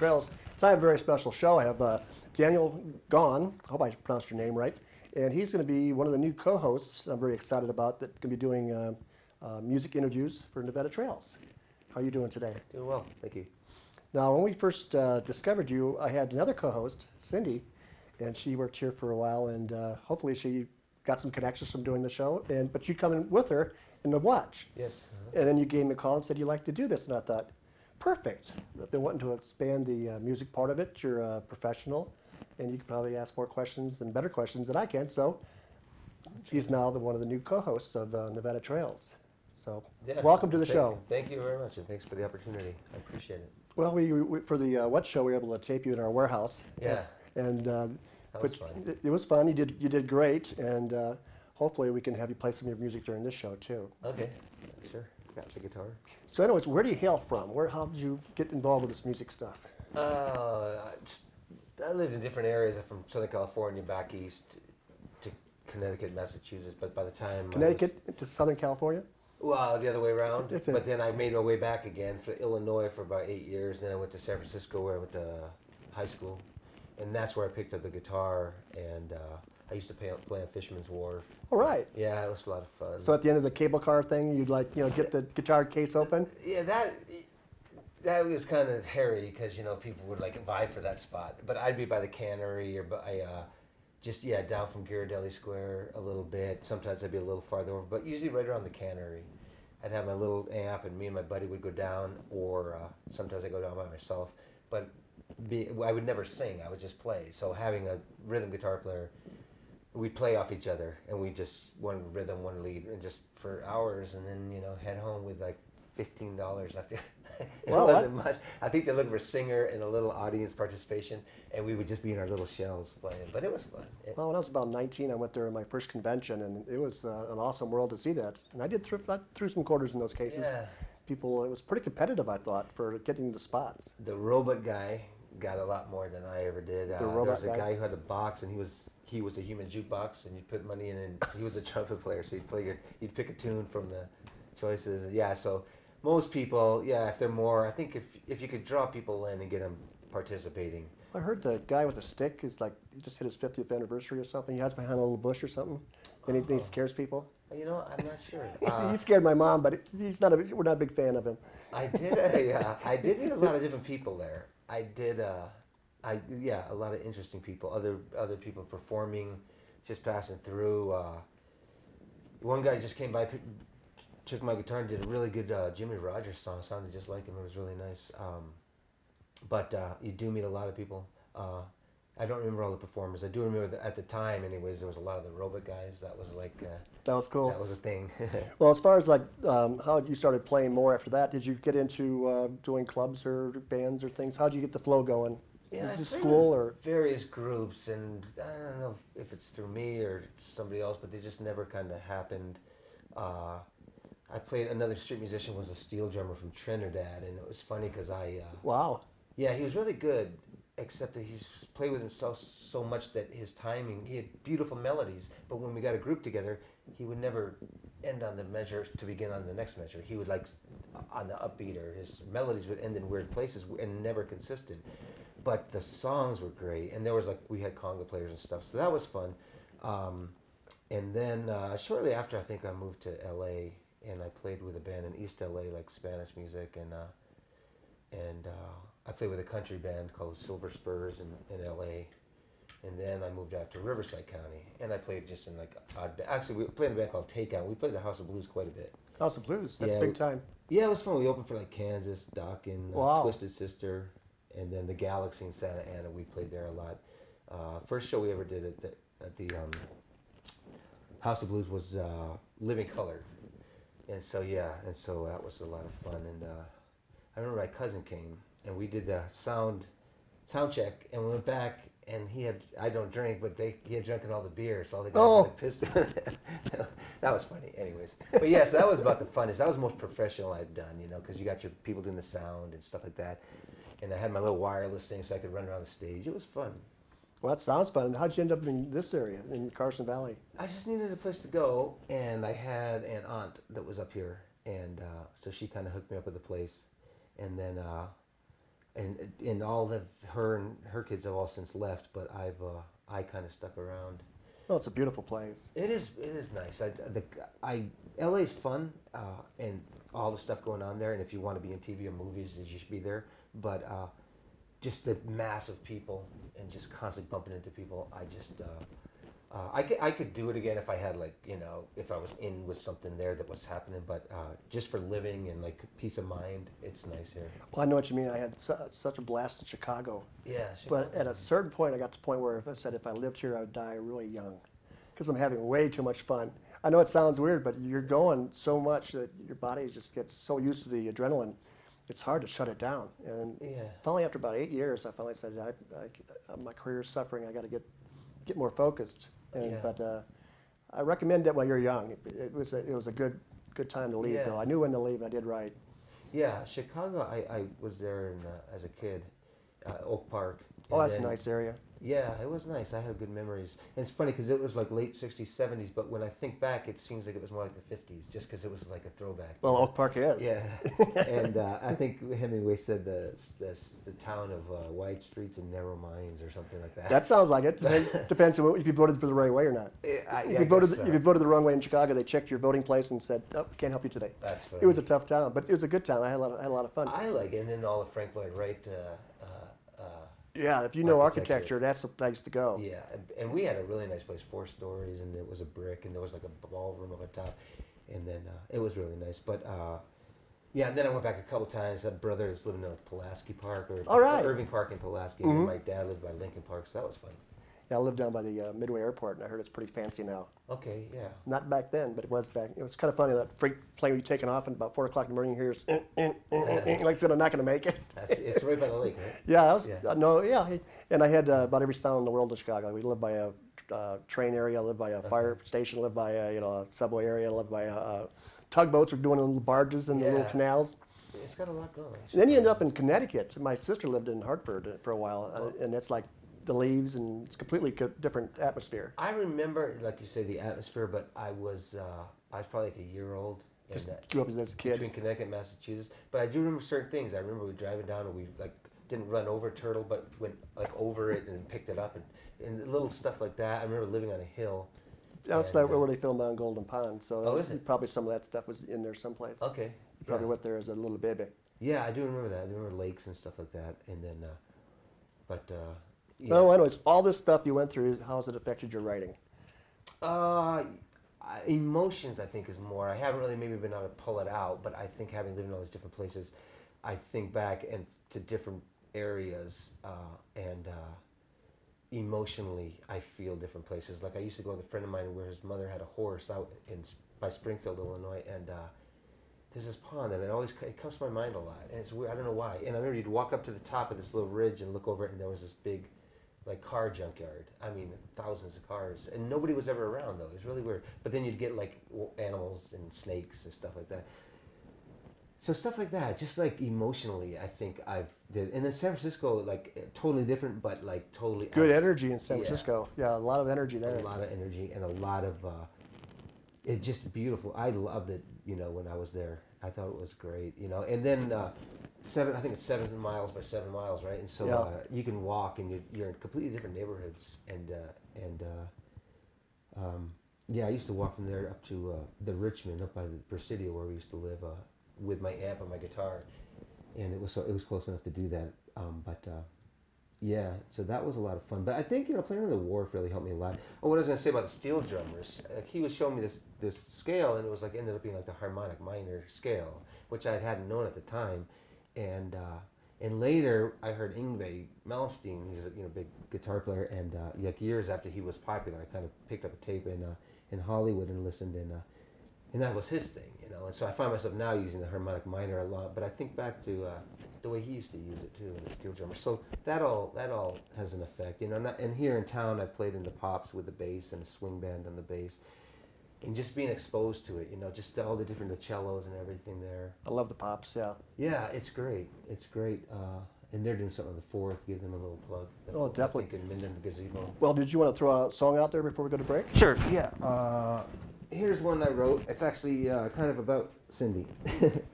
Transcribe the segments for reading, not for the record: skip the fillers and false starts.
Trails. Tonight I have a very special show. I have Daniel Gaughn, I hope I pronounced your name right, and he's going to be one of the new co-hosts I'm very excited about that's going to be doing music interviews for Nevada Trails. How are you doing today? Doing well, thank you. Now, when we first discovered you, I had another co-host, Cindy, and she worked here for a while, and hopefully she got some connections from doing the show, but you come in with her in the watch. Yes. And then you gave me a call and said you'd like to do this, and I thought, perfect. I've been wanting to expand the music part of it. You're a professional, and you can probably ask more questions and better questions than I can, so he's now one of the new co-hosts of Nevada Trails. So welcome to the show. Thank you very much, and thanks for the opportunity. I appreciate it. Well, we for the What Show, we were able to tape you in our warehouse. Yeah. And that was fun. It was fun. You did great, and hopefully we can have you play some of your music during this show too. Okay, sure. Got the guitar. So, anyways, where do you hail from? How did you get involved with this music stuff? I lived in different areas. I'm from Southern California, back east to Connecticut, Massachusetts. But by the time Connecticut to Southern California. Well, the other way around. That's But it. then I made my way back again for Illinois for about 8 years. Then I went to San Francisco, where I went to high school, and that's where I picked up the guitar. And I used to play on Fisherman's Wharf. All right. Yeah, it was a lot of fun. So at the end of the cable car thing, you'd get the guitar case open. Yeah, that was kind of hairy because people would vie for that spot. But I'd be by the cannery or by just down from Ghirardelli Square a little bit. Sometimes I'd be a little farther over, but usually right around the cannery. I'd have my little amp, and me and my buddy would go down, or sometimes I go down by myself. But I would never sing; I would just play. So having a rhythm guitar player, we'd play off each other, and we just one rhythm, one lead, and just for hours, and then head home with like $15 after. It wasn't much. I think they're looking for a singer and a little audience participation, and we would just be in our little shells playing. But it was fun. Well, when I was about 19, I went there in my first convention, and it was an awesome world to see that. And I threw some quarters in those cases. Yeah. People, it was pretty competitive, I thought, for getting the spots. The robot guy got a lot more than I ever did. There was a guy who had a box, and he was a human jukebox, and you'd put money in, and he was a trumpet player, so he'd pick a tune from the choices. Yeah, so most people, if they're more, I think if you could draw people in and get them participating. I heard the guy with the stick is he just hit his 50th anniversary or something. He hides behind a little bush or something, and he scares people. I'm not sure. He scared my mom, but we're not a big fan of him. I did meet a lot of different people there. I did, a lot of interesting people. Other people performing, just passing through. One guy just came by, took my guitar and did a really good Jimmy Rogers song. Sounded just like him. It was really nice. But you do meet a lot of people. I don't remember all the performers. I do remember that at the time, anyways, there was a lot of the robot guys. That was that was cool. That was a thing. Well, as far as how you started playing more after that, did you get into doing clubs or bands or things? How did you get the flow going? Yeah, I school or various groups, and I don't know if it's through me or somebody else, but they just never kind of happened. I played, another street musician was a steel drummer from Trinidad, and it was funny because wow. Yeah, he was really good, except that he played with himself so much that his timing, he had beautiful melodies, but when we got a group together, he would never end on the measure to begin on the next measure. He would on the upbeat, or his melodies would end in weird places and never consistent. But the songs were great, and there was we had conga players and stuff, so that was fun. And then shortly after, I think I moved to LA, and I played with a band in East LA, Spanish music, and I played with a country band called Silver Spurs in LA, and then I moved out to Riverside County, and I played just in odd. Actually, we played in a band called Takeout. We played the House of Blues quite a bit. House of Blues, that's big time. Yeah, it was fun. We opened for Kansas, Doc, and wow. Twisted Sister, and then the Galaxy in Santa Ana. We played there a lot. First show we ever did at the House of Blues was Living Color, and so that was a lot of fun. And I remember my cousin came, and we did the sound check, and we went back, and I don't drink, but he had drunken all the beer, so all the guys pissed him. That was funny, anyways. But yeah, so that was about the funnest. That was the most professional I've done, because you got your people doing the sound and stuff like that. And I had my little wireless thing so I could run around the stage. It was fun. Well, that sounds fun. How'd you end up in this area, in Carson Valley? I just needed a place to go, and I had an aunt that was up here, and so she kind of hooked me up with a place. And then and all of her and her kids have all since left, but I kind of stuck around. Well, it's a beautiful place. It is nice. LA's fun, and all the stuff going on there. And if you want to be in TV or movies, you should be there. But just the mass of people and just constantly bumping into people, I could do it again if I had if I was in with something there that was happening. But just for living and like peace of mind, it's nice here. Well, I know what you mean. I had such a blast in Chicago. Yeah. But at a certain point, I got to the point where if I said if I lived here, I would die really young, because I'm having way too much fun. I know it sounds weird, but you're going so much that your body just gets so used to the adrenaline, it's hard to shut it down. And finally, after about 8 years, I finally said, my career is suffering. I got to get more focused. But I recommend it while you're young. It was a good time to leave, though. I knew when to leave, and I did right. Yeah, Chicago. I was there as a kid, Oak Park. Oh, that's a nice area. Yeah, it was nice. I had good memories. And it's funny because it was like late 60s, 70s, but when I think back, it seems like it was more like the 50s, just because it was like a throwback. Well, Oak Park is. Yeah. And I think Hemingway said the town of wide streets and narrow minds or something like that. That sounds like it. Depends on if you voted for the right way or not. If you voted the wrong way in Chicago, they checked your voting place and said, "Oh, can't help you today." That's funny. It was a tough town, but it was a good town. I had a lot of fun. I like it. And then all the Frank Lloyd Wright. Yeah, if you know architecture, that's the place to go. Yeah, and we had a really nice place, 4 stories, and it was a brick, and there was like a ballroom up on top, and then it was really nice. But and then I went back a couple times. My brother was living in Pulaski Park or Irving Park in Pulaski, and my dad lived by Lincoln Park, so that was fun. Yeah, I live down by the Midway Airport, and I heard it's pretty fancy now. Okay, yeah. Not back then, but it was back. It was kind of funny that freight plane would be taking off, and about 4 o'clock in the morning, you hear like I said, I'm not going to make it. It's right by the lake, right? Yeah, and I had about every town in the world in Chicago. We lived by a train area, lived by a fire station, lived by a subway area, lived by tugboats. We're doing little barges in the little canals. It's got a lot going. And then you end up in Connecticut. My sister lived in Hartford for a while, and it's like the leaves, and it's completely different atmosphere. I remember, like you say, the atmosphere, but I was probably like a year old. Just grew up as a kid. Between Connecticut and Massachusetts. But I do remember certain things. I remember we were driving down and we didn't run over a turtle, but went over it and picked it up and little stuff like that. I remember living on a hill. That's where they filmed on Golden Pond. So is it? Probably some of that stuff was in there someplace. Okay. You probably went there as a little baby. Yeah, I do remember that. I do remember lakes and stuff like that. And then, No, anyways, all this stuff you went through, how has it affected your writing? Emotions, I think, is more. I haven't really maybe been able to pull it out, but I think having lived in all these different places, I think back and to different areas and emotionally, I feel different places. Like I used to go with a friend of mine where his mother had a horse out by Springfield, Illinois, and there's this pond, and it comes to my mind a lot, and it's weird. I don't know why. And I remember you'd walk up to the top of this little ridge and look over it, and there was this big car junkyard. I mean, thousands of cars, and nobody was ever around though. It was really weird. But then you'd get like animals and snakes and stuff like that. So stuff like that, just like emotionally, I think I've did. And then San Francisco, like totally different, but like totally good energy in San Francisco. Yeah, a lot of energy there. A lot of energy and a lot of it's just beautiful. I loved it. When I was there, I thought it was great. And then. I think it's 7 miles by 7 miles, right? And so you can walk, and you're in completely different neighborhoods. I used to walk from there up to the Richmond, up by the Presidio, where we used to live, with my amp and my guitar, and it was close enough to do that. So that was a lot of fun. But I think playing on the wharf really helped me a lot. Oh, what I was going to say about the steel drummers, like he was showing me this scale, and it was like ended up being like the harmonic minor scale, which I hadn't known at the time. And later I heard Yngwie Malmsteen. He's a big guitar player, and like years after he was popular, I kind of picked up a tape in Hollywood and listened, and that was his thing, And so I find myself now using the harmonic minor a lot. But I think back to the way he used to use it too, in the steel drummer. So that all has an effect, And here in town, I played in the Pops with the bass and a swing band on the bass. And just being exposed to it, just all the different cellos and everything there. I love the Pops, yeah. Yeah, it's great. It's great. And they're doing something on the 4th. Give them a little plug. Oh, definitely. In Minden Gazebo. Well, did you want to throw a song out there before we go to break? Sure, yeah. Here's one I wrote. It's actually kind of about Cindy.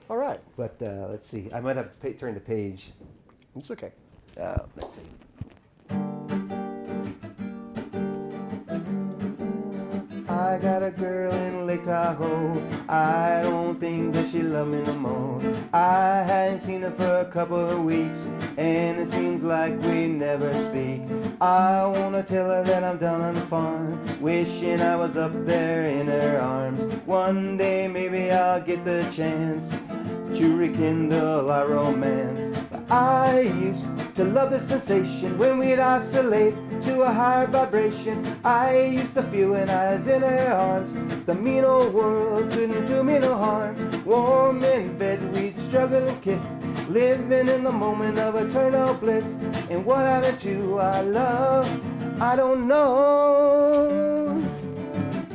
All right. But let's see. I might have to turn the page. It's okay. Let's see. I got a girl in Lake Tahoe. I don't think that she loves me no more. I hadn't seen her for a couple of weeks, and it seems like we never speak. I wanna tell her that I'm down on the farm, wishing I was up there in her arms. One day maybe I'll get the chance to rekindle our romance. I used to love the sensation when we'd oscillate to a higher vibration. I used to feel when I was in her arms, the mean old world couldn't do me no harm. Warm in bed we'd struggle and kick, living in the moment of eternal bliss. And what happened to our love, I don't know.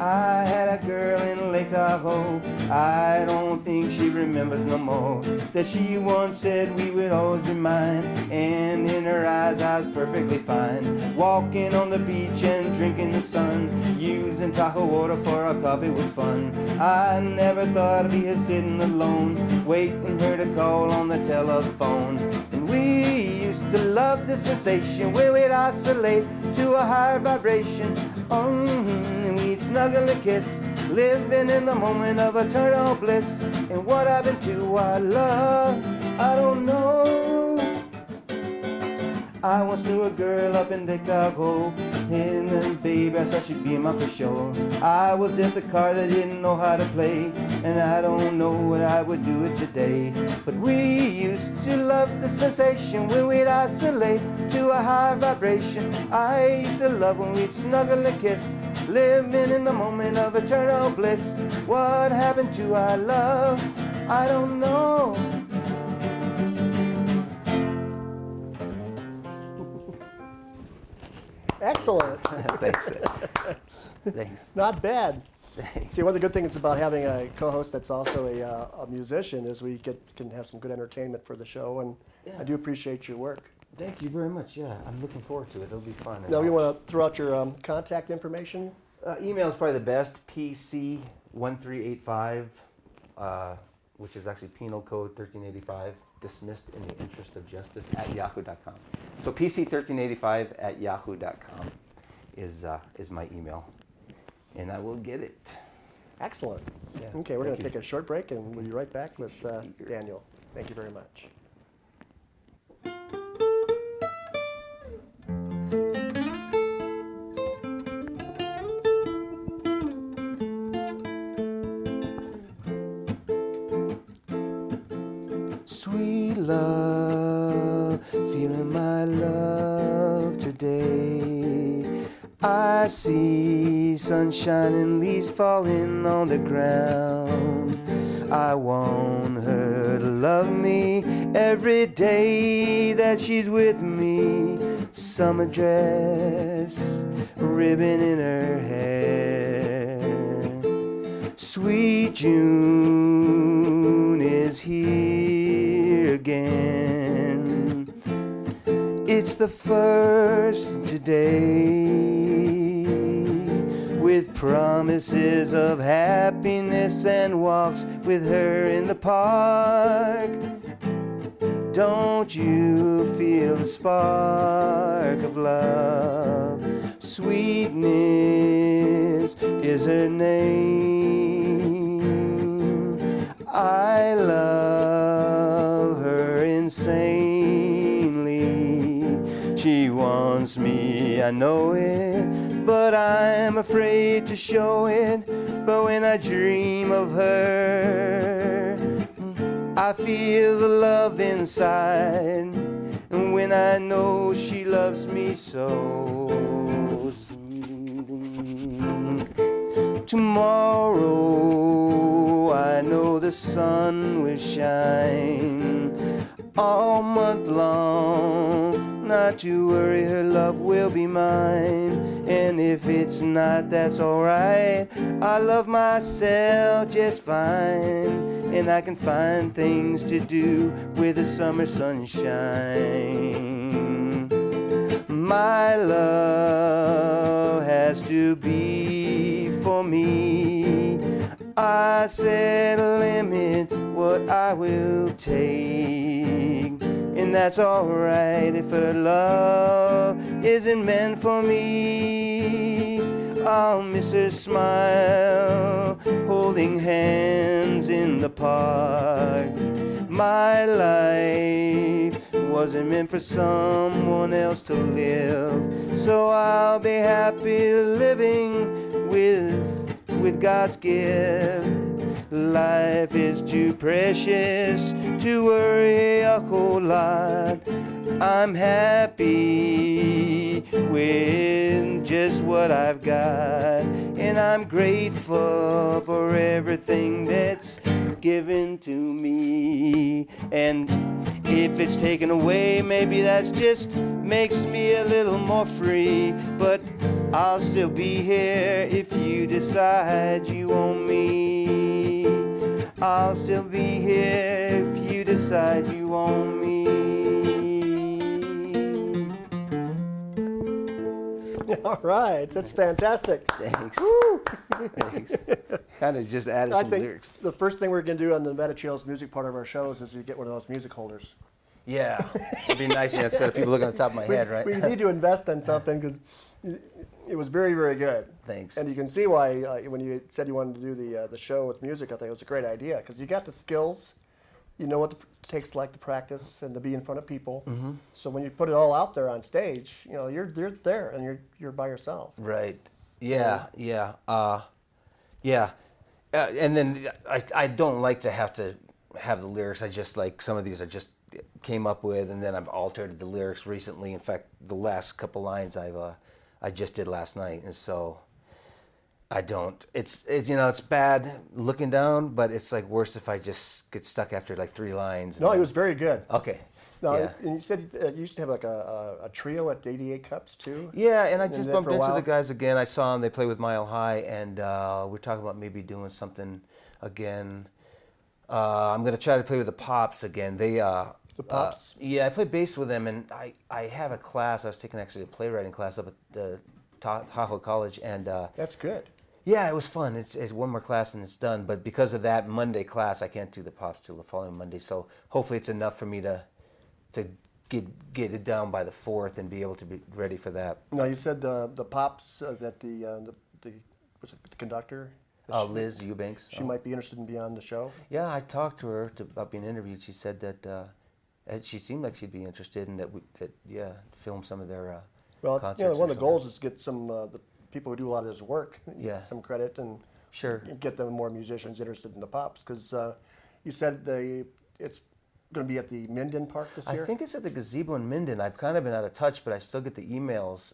I had a girl in Lake Tahoe. I don't think she remembers no more that she once said we would always be mine, and in her eyes I was perfectly fine. Walking on the beach and drinking the sun, using Tahoe water for our coffee was fun. I never thought I'd be here sitting alone, waiting for her to call on the telephone. And we used to love the sensation when we'd oscillate to a higher vibration. And we'd snuggle and kiss, living in the moment of eternal bliss. And what happened to our love, I don't know. I once knew a girl up in Lake Tahoe, and then baby I thought she'd be mine for sure. I was just a card that didn't know how to play, and I don't know what I would do with today. But we used to love the sensation when we'd oscillate to a high vibration. I used to love when we'd snuggle and kiss, living in the moment of eternal bliss. What happened to our love, I don't know. Excellent. Thanks. Thanks. Not bad. Thanks. See, one of the good things about having a co-host that's also a musician is we can have some good entertainment for the show, and Yeah. I do appreciate your work. Thank you very much. Yeah, I'm looking forward to it. It'll be fun. Now, you want to throw out your contact information? Email is probably the best. PC1385, which is actually penal code 1385, dismissed in the interest of justice at yahoo.com. So PC1385 at yahoo.com is my email, and I will get it. Excellent. Yeah, Okay, we're going thank to you. take a short break, and we'll be right back with Daniel. Thank you very much. Sweet love, feeling my love today. I see sunshine and leaves falling on the ground. I want her to love me every day that she's with me. Summer dress, ribbon in her hair. Sweet June is here again. It's the first today, with promises of happiness and walks with her in the park. Don't you feel the spark of love? Sweetness is her name. I love her insanely. She wants me, I know it, but I'm afraid to show it. But when I dream of her, I feel the love inside. And when I know she loves me so. Tomorrow I know the sun will shine all month long. Not to worry, her love will be mine. And if it's not, that's alright. I love myself just fine, and I can find things to do with the summer sunshine. My love has to be for me. I set a limit what I will take, and that's alright if her love isn't meant for me. I'll miss her smile, holding hands in the park. My life wasn't meant for someone else to live, so I'll be happy living with God's gift. Life is too precious to worry a whole lot. I'm happy with just what I've got, and I'm grateful for everything that's given to me. And if it's taken away, maybe that's just makes me a little more free. But I'll still be here if you decide you want me. I'll still be here if you decide you want me. All right, that's fantastic. Thanks. Woo! Thanks. Kind of just added I some think lyrics. the first thing we're going to do on the Meta Trails music part of our shows is you get one of those music holders. Yeah, it'd be nice instead of people looking at the top of my head, right? We need to invest in something because it was very, very good. Thanks. And you can see why when you said you wanted to do the show with music, I think it was a great idea because you got the skills, you know what it takes like to practice and to be in front of people. Mm-hmm. So when you put it all out there on stage, you know you're there and you're by yourself. Right. Yeah. Yeah. And then I don't like to have the lyrics. I just like some of these I just came up with, and then I've altered the lyrics recently. In fact, the last couple lines I just did last night, and so I don't. It's you know it's bad looking down, but it's like worse if I just get stuck after like 3 lines. No, it was very good. Okay. No, Yeah. and you said you used to have like a trio at 88 Cups too. Yeah, and I just then bumped for a into while? the guys again. I saw them. They play with Mile High, and we're talking about maybe doing something again. I'm going to try to play with the Pops again. They The Pops? yeah, I play bass with them, and I have a class. I was taking actually a playwriting class up at the Tahoe College, and That's good. yeah, it was fun. It's one more class and it's done. But because of that Monday class, I can't do the Pops till the following Monday. So hopefully it's enough for me to get it down by the 4th and be able to be ready for that. Now you said the Pops that the was it the conductor? Liz Eubanks. She might be interested in being on the show. Yeah, I talked to her about being interviewed. She said that she seemed like she'd be interested in that film some of their Well, concerts. you know, or one of the something. goals is to get some the people who do a lot of this work Yeah. some credit and Sure. get them more musicians interested in the Pops because you said it's going to be at the Minden Park this year. I think it's at the gazebo in Minden. I've kind of been out of touch, but I still get the emails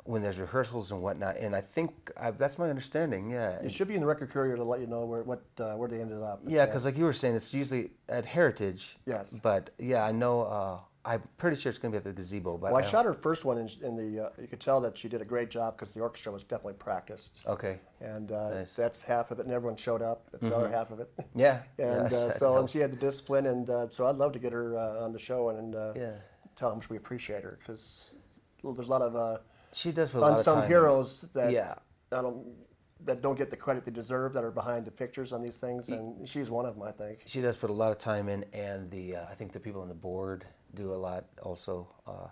when there's rehearsals and whatnot. And I think that's my understanding. Yeah. It should be in the Record Courier to let you know where they ended up. Yeah, because like you were saying, it's usually at Heritage. Yes. But yeah, I know. I'm pretty sure it's going to be at the gazebo. But Well, I shot her first one in the. You could tell that she did a great job because the orchestra was definitely practiced. Okay. And Nice. that's half of it, and everyone showed up. That's the other half of it. Yeah. And yes, that and helps. she had the discipline, and so I'd love to get her on the show and Yeah. tell how much we appreciate her because there's a lot of She does put a lot of unsung time. heroes that Yeah. that don't get the credit they deserve that are behind the pictures on these things, and she's one of them, I think. She does put a lot of time in, and I think the people on the board do a lot also.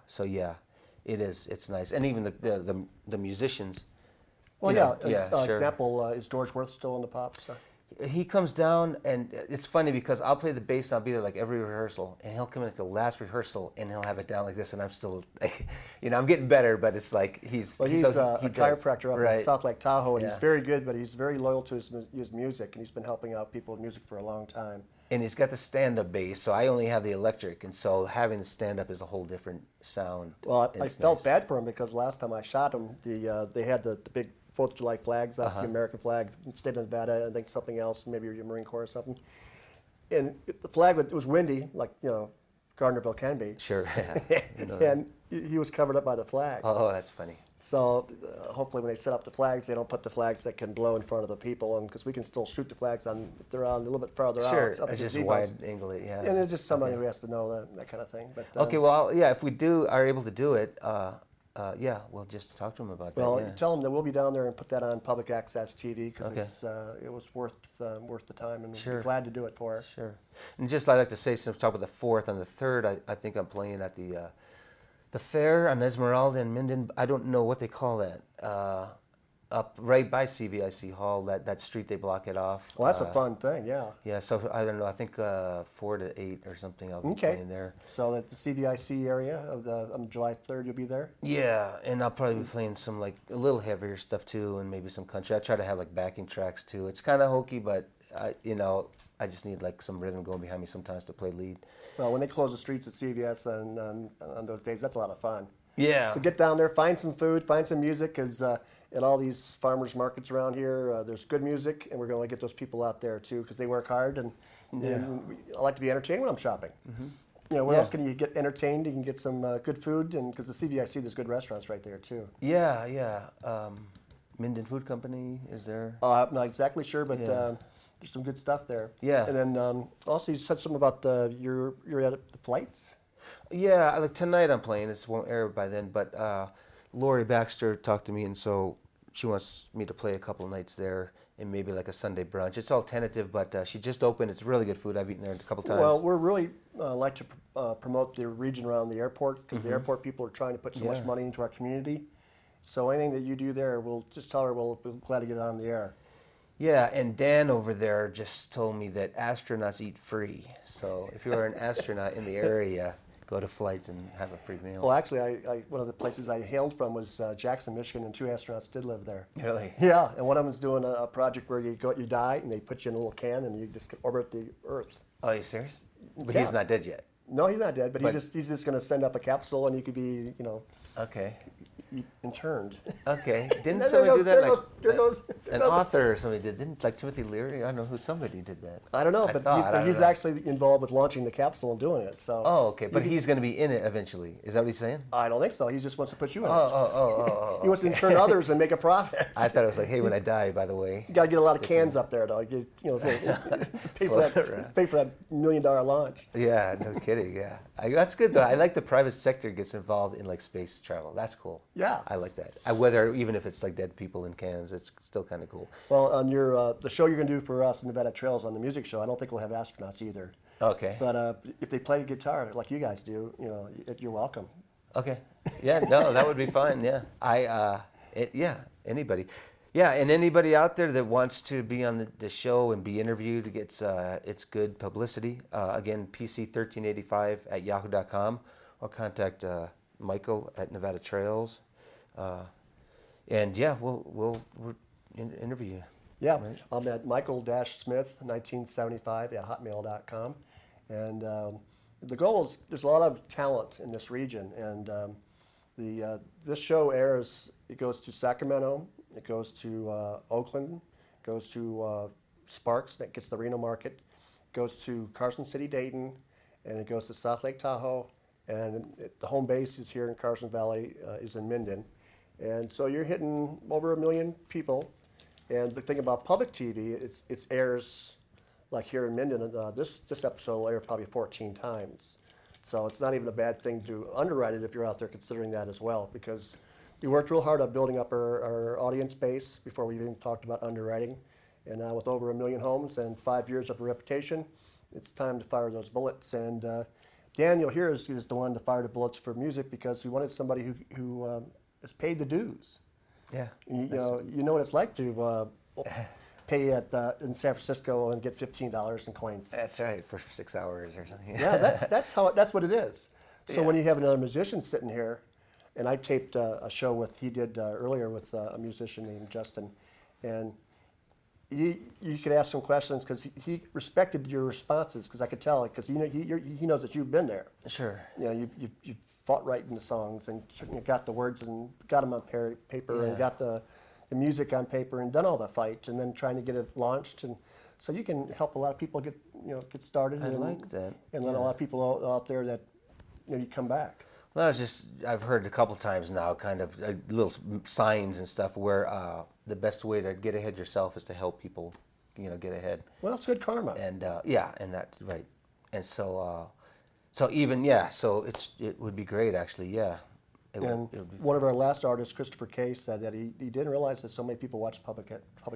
So yeah, it's nice, and even the musicians. Well, you know, yeah. sure. Example is George Worth still in the Pops? He comes down, and it's funny because I'll play the bass and I'll be there like every rehearsal, and he'll come in at the last rehearsal and he'll have it down like this, and I'm still, I'm getting better, but it's like he's Well, he's a chiropractor up right. in South Lake Tahoe, and Yeah. he's very good, but he's very loyal to his music, and he's been helping out people with music for a long time. And he's got the stand-up bass, so I only have the electric, and so having the stand-up is a whole different sound. Well, I It's felt nice. bad for him because last time I shot him, they had the big 4th of July flags up, Uh-huh. the American flag, state of Nevada, I think something else, maybe your Marine Corps or something. And the flag, it was windy, like, Gardnerville can be. Sure. Yeah. And he was covered up by the flag. Oh, that's funny. So hopefully when they set up the flags, they don't put the flags that can blow in front of the people, and because we can still shoot the flags if they're on a little bit farther Sure. out. Up at Just gazebos. wide angle it. Yeah. And it's just somebody who has to know that kind of thing. But Okay, well, yeah, if we are able to do it, yeah, we'll just talk to him about Well, that. Yeah. you tell them that we'll be down there and put that on public access TV because Okay. it was worth the time, and Sure. we're glad to do it for us. Sure. And just I'd like to say, since we talk about the 4th and the 3rd, I think I'm playing at the fair on Esmeralda and Minden. I don't know what they call that. Up right by CVIC Hall, that street they block it off. Well, that's a fun thing, yeah. Yeah, so I don't know. I think 4 to 8 or something. I'll be Okay. playing there. So at the CVIC area on July 3rd, you'll be there. Yeah, and I'll probably be playing some like a little heavier stuff too, and maybe some country. I try to have like backing tracks too. It's kind of hokey, but I just need like some rhythm going behind me sometimes to play lead. Well, when they close the streets at CVS on those days, that's a lot of fun. Yeah. So get down there, find some food, find some music, because at all these farmers markets around here, there's good music, and we're going to get those people out there too, because they work hard, and I like to be entertained when I'm shopping. Mm-hmm. You know, where Yeah. else can you get entertained? You can get some good food, and because the CVIC, there's good restaurants right there too. Yeah, yeah. Minden Food Company is there. I'm not exactly sure, but Yeah. there's some good stuff there. Yeah. And then also you said something about you're at the flights. Yeah, like tonight I'm playing. This won't air by then, but Lori Baxter talked to me, and so she wants me to play a couple nights there, and maybe like a Sunday brunch. It's all tentative, but she just opened. It's really good food. I've eaten there a couple times. Well, we're really like to promote the region around the airport because the airport people are trying to put so much Yeah. money into our community. So anything that you do there, we'll just tell her we'll be glad to get it on the air. Yeah, and Dan over there just told me that astronauts eat free. So if you're an astronaut in the area, go to flights and have a free meal. Well, actually, I one of the places I hailed from was Jackson, Michigan, and 2 astronauts did live there. Really? Yeah, and one of them's doing a project where you die and they put you in a little can and you just orbit the Earth. Oh, are you serious? But Yeah. he's not dead yet. No, he's not dead, but But- he's just going to send up a capsule and you could be, Okay. interned. Okay. Didn't There somebody goes- do that? there Like, goes- there goes- there an goes. author or somebody did. Didn't like Timothy Leary? I don't know who. Somebody did that. I don't know, I but thought, I don't he's know. actually involved with launching the capsule and doing it. So Oh, okay. But he's going to be in it eventually. Is that what he's saying? I don't think so. He just wants to put you in it. Oh. He wants to turn others and make a profit. I thought it was like, hey, when I die, by the way. You got to get a lot of cans up there, though. Pay for that $1 million launch. Yeah, no kidding. Yeah, that's good though. I like the private sector gets involved in like space travel. That's cool. Yeah. I like that. Whether even if it's like dead people in cans, it's still kind of cool. Well, on your the show you're going to do for us, Nevada Trails, on the music show, I don't think we'll have astronauts either. Okay. But if they play guitar like you guys do, you're welcome. Okay. Yeah. No, that would be fun. Yeah. Anybody. Yeah, and anybody out there that wants to be on the show and be interviewed, it's good publicity. Again, pc1385@yahoo.com, or contact Michael at Nevada Trails. And yeah, we'll interview you. Yeah, I'm at michael-smith1975 @hotmail.com. And the goal is there's a lot of talent in this region. And this show airs, it goes to Sacramento, it goes to Oakland, it goes to Sparks, that gets the Reno market, it goes to Carson City, Dayton, and it goes to South Lake Tahoe. And the home base is here in Carson Valley, is in Minden. And so you're hitting over 1 million people. And the thing about public TV, it airs like here in Minden. This episode will air probably 14 times. So it's not even a bad thing to underwrite it if you're out there considering that as well, because we worked real hard on building up our audience base before we even talked about underwriting. And now with over 1 million homes and 5 years of a reputation, it's time to fire those bullets. And Daniel here is the one to fire the bullets for music because we wanted somebody who has paid the dues. Yeah. You know what it's like to pay in San Francisco and get $15 in coins. That's right, for 6 hours or something. Yeah, that's what it is. So Yeah. when you have another musician sitting here, and I taped a show he did earlier with a musician named Justin, and you could ask him questions because he respected your responses because I could tell because he knows that you've been there. Sure. You've fought writing the songs and got the words and got them on paper and got the music on paper and done all the fight and then trying to get it launched, and so you can help a lot of people get started. I like that. And let a lot of people out there that you come back. Well, I've heard a couple times now, kind of little signs and stuff where the best way to get ahead yourself is to help people, get ahead. Well, it's good karma. And and that's right. And so it would be great actually, yeah. And one of our last artists, Christopher Kay, said that he didn't realize that so many people watch public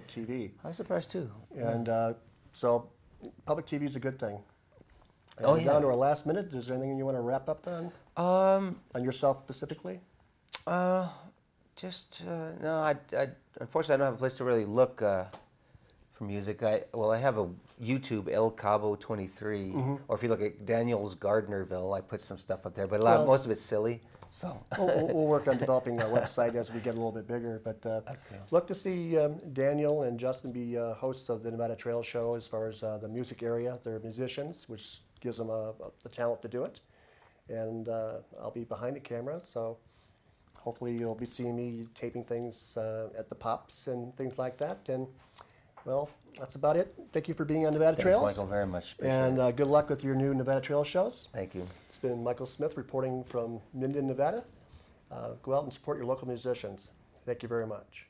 TV. I was surprised too. And so public TV is a good thing. And Oh, we're yeah. down to our last minute. Is there anything you want to wrap up on? On yourself specifically? Just no. I unfortunately I don't have a place to really look for music. I have a YouTube El Cabo 23, or if you look at Daniel's Gardnerville, I put some stuff up there, but most of it's silly. So We'll work on developing our website as we get a little bit bigger. But look to see Daniel and Justin be hosts of the Nevada Trail Show as far as the music area. They're musicians, which gives them the talent to do it. And I'll be behind the camera, so hopefully you'll be seeing me taping things at the Pops and things like that. And, well, that's about it. Thank you for being on Nevada Trails. Thanks, Michael, very much. Appreciate And it. good luck with your new Nevada Trail shows. Thank you. It's been Michael Smith reporting from Minden, Nevada. Go out and support your local musicians. Thank you very much.